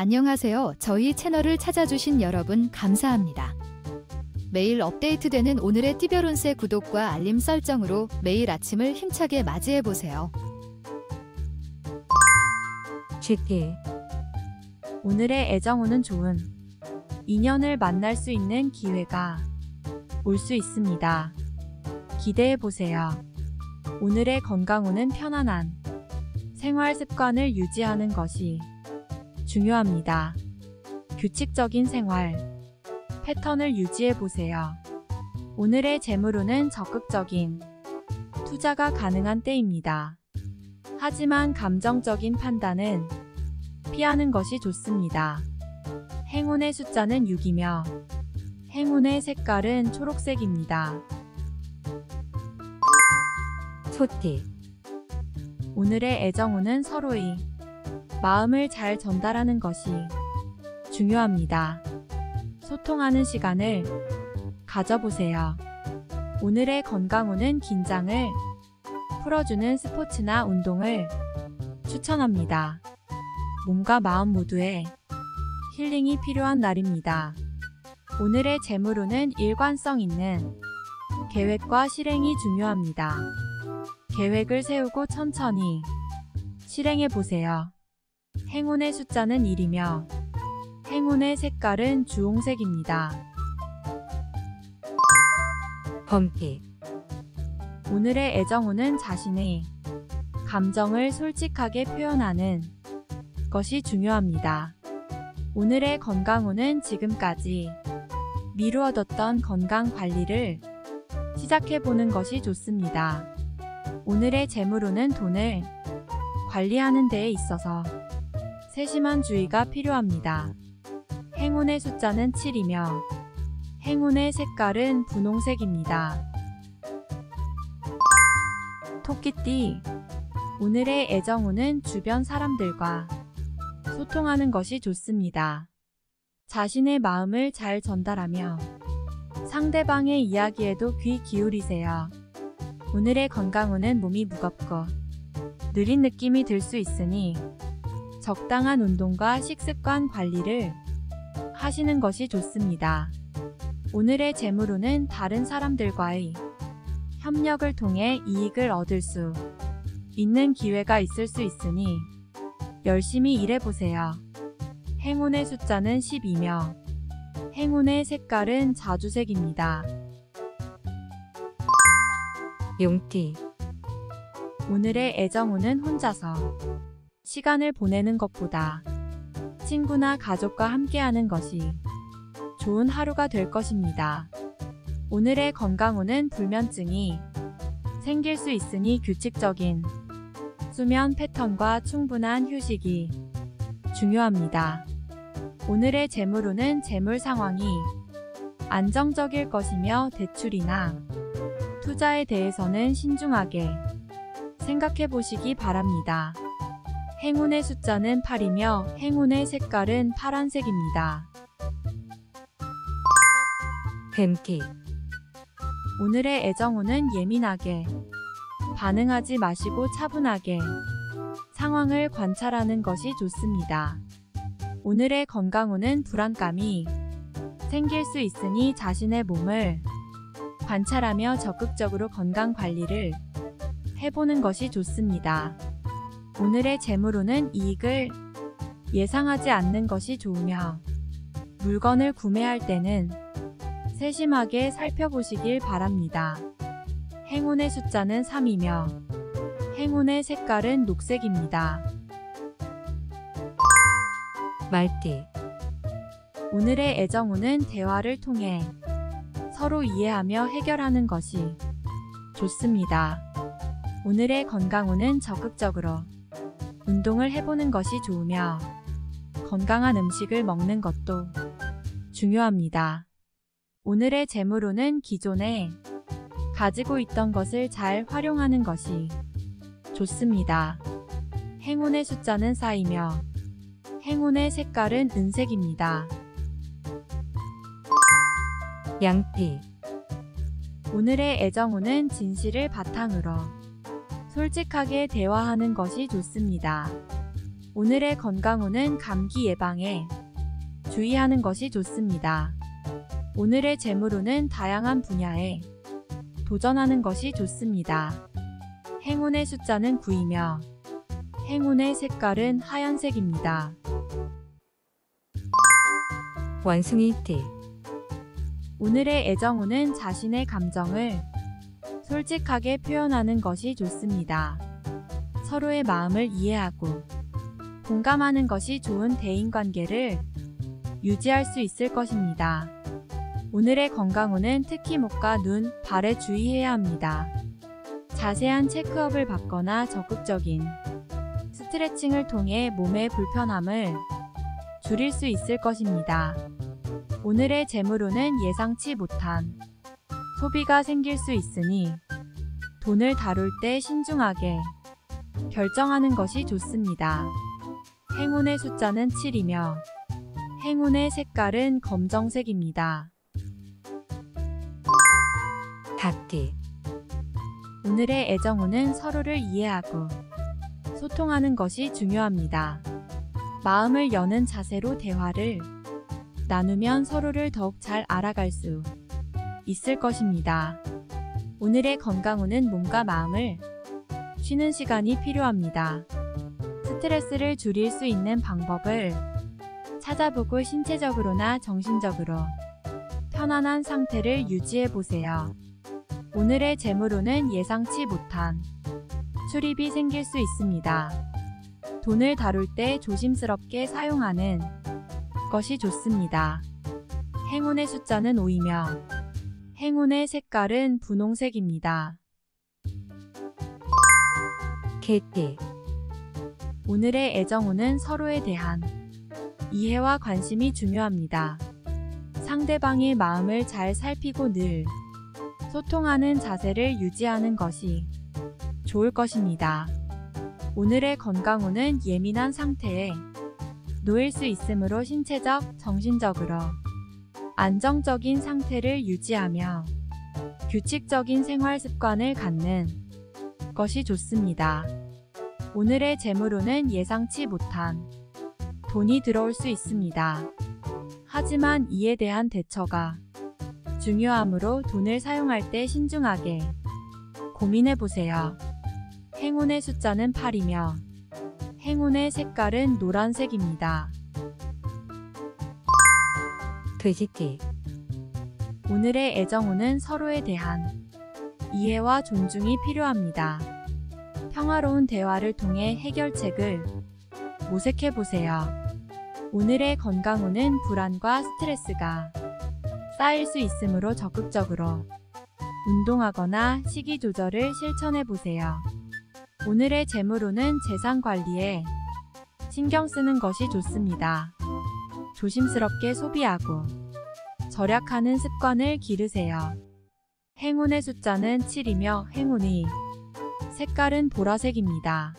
안녕하세요. 저희 채널을 찾아주신 여러분 감사합니다. 매일 업데이트되는 오늘의 띠별운세 구독과 알림 설정으로 매일 아침을 힘차게 맞이해보세요. GT 오늘의 애정운은 좋은 인연을 만날 수 있는 기회가 올 수 있습니다. 기대해보세요. 오늘의 건강운은 편안한 생활 습관을 유지하는 것이 중요합니다. 규칙적인 생활 패턴을 유지해보세요. 오늘의 재물운은 적극적인 투자가 가능한 때입니다. 하지만 감정적인 판단은 피하는 것이 좋습니다. 행운의 숫자는 6이며 행운의 색깔은 초록색입니다. 소띠 오늘의 애정운은 서로의 마음을 잘 전달하는 것이 중요합니다. 소통하는 시간을 가져보세요. 오늘의 건강운은 긴장을 풀어주는 스포츠나 운동을 추천합니다. 몸과 마음 모두에 힐링이 필요한 날입니다. 오늘의 재물운은 일관성 있는 계획과 실행이 중요합니다. 계획을 세우고 천천히 실행해보세요. 행운의 숫자는 1이며 행운의 색깔은 주홍색입니다. 범띠 오늘의 애정운은 자신의 감정을 솔직하게 표현하는 것이 중요합니다. 오늘의 건강운은 지금까지 미루어뒀던 건강 관리를 시작해보는 것이 좋습니다. 오늘의 재물운은 돈을 관리하는 데에 있어서 세심한 주의가 필요합니다. 행운의 숫자는 7이며 행운의 색깔은 분홍색입니다. 토끼띠 오늘의 애정운은 주변 사람들과 소통하는 것이 좋습니다. 자신의 마음을 잘 전달하며 상대방의 이야기에도 귀 기울이세요. 오늘의 건강운은 몸이 무겁고 느린 느낌이 들 수 있으니 적당한 운동과 식습관 관리를 하시는 것이 좋습니다. 오늘의 재물운은 다른 사람들과의 협력을 통해 이익을 얻을 수 있는 기회가 있을 수 있으니 열심히 일해보세요. 행운의 숫자는 12며 행운의 색깔은 자주색입니다. 용띠 오늘의 애정운은 혼자서 시간을 보내는 것보다 친구나 가족과 함께하는 것이 좋은 하루가 될 것입니다. 오늘의 건강운은 불면증이 생길 수 있으니 규칙적인 수면 패턴과 충분한 휴식이 중요합니다. 오늘의 재물운은 재물 상황이 안정적일 것이며 대출이나 투자에 대해서는 신중하게 생각해 보시기 바랍니다. 행운의 숫자는 8이며 행운의 색깔은 파란색입니다. 뱀띠 오늘의 애정운은 예민하게 반응하지 마시고 차분하게 상황을 관찰하는 것이 좋습니다. 오늘의 건강운은 불안감이 생길 수 있으니 자신의 몸을 관찰하며 적극적으로 건강 관리를 해보는 것이 좋습니다. 오늘의 재물운은 이익을 예상하지 않는 것이 좋으며 물건을 구매할 때는 세심하게 살펴보시길 바랍니다. 행운의 숫자는 3이며 행운의 색깔은 녹색입니다. 말띠 오늘의 애정운은 대화를 통해 서로 이해하며 해결하는 것이 좋습니다. 오늘의 건강운은 적극적으로 운동을 해보는 것이 좋으며 건강한 음식을 먹는 것도 중요합니다. 오늘의 재물운은 기존에 가지고 있던 것을 잘 활용하는 것이 좋습니다. 행운의 숫자는 4이며 행운의 색깔은 은색입니다. 양띠 오늘의 애정운은 진실을 바탕으로 솔직하게 대화하는 것이 좋습니다. 오늘의 건강운은 감기 예방에 주의하는 것이 좋습니다. 오늘의 재물운은 다양한 분야에 도전하는 것이 좋습니다. 행운의 숫자는 9이며 행운의 색깔은 하얀색입니다. 원숭이 띠. 오늘의 애정운은 자신의 감정을 솔직하게 표현하는 것이 좋습니다. 서로의 마음을 이해하고 공감하는 것이 좋은 대인관계를 유지할 수 있을 것입니다. 오늘의 건강운은 특히 목과 눈, 발에 주의해야 합니다. 자세한 체크업을 받거나 적극적인 스트레칭을 통해 몸의 불편함을 줄일 수 있을 것입니다. 오늘의 재물운은 예상치 못한 소비가 생길 수 있으니 돈을 다룰 때 신중하게 결정하는 것이 좋습니다. 행운의 숫자는 7이며 행운의 색깔은 검정색입니다. 닭띠. 오늘의 애정운은 서로를 이해하고 소통하는 것이 중요합니다. 마음을 여는 자세로 대화를 나누면 서로를 더욱 잘 알아갈 수 있을 것입니다. 오늘의 건강운은 몸과 마음을 쉬는 시간이 필요합니다. 스트레스를 줄일 수 있는 방법을 찾아보고 신체적으로나 정신적으로 편안한 상태를 유지해 보세요. 오늘의 재물운은 예상치 못한 수입이 생길 수 있습니다. 돈을 다룰 때 조심스럽게 사용하는 것이 좋습니다. 행운의 숫자는 5이며 행운의 색깔은 분홍색입니다. 개띠. 오늘의 애정운은 서로에 대한 이해와 관심이 중요합니다. 상대방의 마음을 잘 살피고 늘 소통하는 자세를 유지하는 것이 좋을 것입니다. 오늘의 건강운은 예민한 상태에 놓일 수 있으므로 신체적, 정신적으로 안정적인 상태를 유지하며 규칙적인 생활 습관을 갖는 것이 좋습니다. 오늘의 재물운은 예상치 못한 돈이 들어올 수 있습니다. 하지만 이에 대한 대처가 중요하므로 돈을 사용할 때 신중하게 고민해 보세요. 행운의 숫자는 8이며 행운의 색깔은 노란색입니다. 돼지띠. 오늘의 애정운은 서로에 대한 이해와 존중이 필요합니다. 평화로운 대화를 통해 해결책을 모색해 보세요. 오늘의 건강운은 불안과 스트레스가 쌓일 수 있으므로 적극적으로 운동하거나 식이 조절을 실천해 보세요. 오늘의 재물운은 재산 관리에 신경 쓰는 것이 좋습니다. 조심스럽게 소비하고 절약하는 습관을 기르세요. 행운의 숫자는 7이며 행운의 색깔은 보라색입니다.